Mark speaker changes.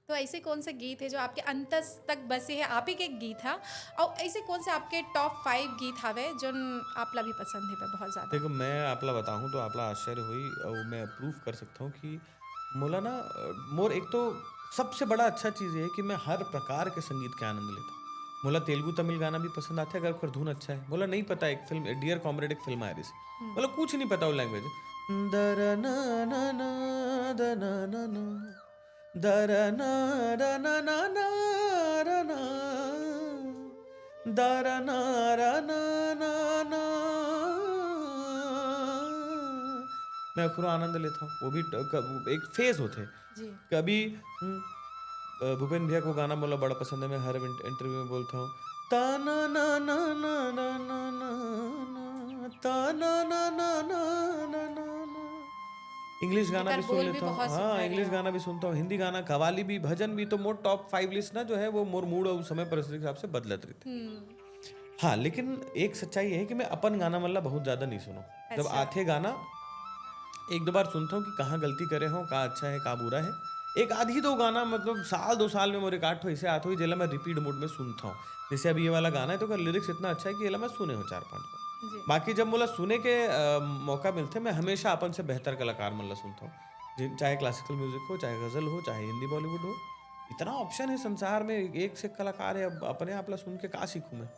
Speaker 1: तो ऐसे कौन से गीत है जो आपके अंतस तक बसे है, आप ही के गीत हा और ऐसे कौन से आपके टॉप 5 गीत हवे जोन आपला भी पसंद है बहुत ज़्यादा?
Speaker 2: देखो मैं आपला बताऊँ तो आपला आश्चर्य होई और मैं प्रूफ कर सकता हूँ कि मोला ना मोर एक तो सबसे बड़ा अच्छा चीज़ ये है कि मैं हर प्रकार के संगीत के आनंद लेता हूँ। मोला तेलुगु, तमिल गाना भी पसंद आता है अगर ओकर धुन अच्छा है। मोला नहीं पता एक फ़िल्म डियर कॉमरेड एक फ़िल्म आए रही
Speaker 1: हुँ।
Speaker 2: मतलब कुछ नहीं पता वो लैंग्वेज। दर ना ना ना द ना ना ना दर ना र ना ना ना र ना दर ना र ना ना ना मैं पूरा आनंद लेता हूँ। वो भी एक फ़ेज़ होते।
Speaker 1: जी।
Speaker 2: कभी भूपेन भैया को गाना मोला बड़ा पसंद है, मैं हर इंटरव्यू में बोलता हूँ, ताना ना ना ना ना ना ना ना, ताना ना ना ना ना ना ना। इंग्लिश गाना
Speaker 1: एकर
Speaker 2: भी सुन
Speaker 1: बोल भी
Speaker 2: लेता हूँ।
Speaker 1: बहुत
Speaker 2: हाँ,
Speaker 1: सुंदर
Speaker 2: इंग्लिश
Speaker 1: है।
Speaker 2: गाना भी सुनता हूँ, हिंदी गाना, कव्वाली भी, भजन भी, तो मोर टॉप 5 लिस्ट ना जो है वो मोर मूड और समय परिस्थिति के हिसाब से बदलत रहते।
Speaker 1: हुँ।
Speaker 2: हाँ, लेकिन एक सच्चाई ये है कि मैं अपन गाना मतलब बहुत ज़्यादा नहीं सुना हूँ। जब
Speaker 1: अच्छा।
Speaker 2: आथे गाना 1-2 बार सुनता हूँ कि कहाँ गलती करे हों, का अच्छा है, का बुरा है। एक आध ही 2 गाना मतलब साल 2 साल में मोर एक आध ठो अइसे आत होही जेला मैं रिपीट मोड में सुनता हूँ। जैसे अभी ये वाला गाना है तो ओकर लिरिक्स इतना अच्छा है कि एला मैं सुने हूँ 4-5 बार।
Speaker 1: जी।
Speaker 2: बाकी जब मोला सुने के मौका मिलथे मैं हमेशा अपन से बेहतर कलाकार मन ला सुनता हूँ। चाहे क्लासिकल म्यूज़िक हो, चाहे गज़ल हो, चाहे हिंदी बॉलीवुड हो। इतना ऑप्शन है संसार में, एक से एक कलाकार है अब अपने आप ला सुन के का सीखूँ मैं?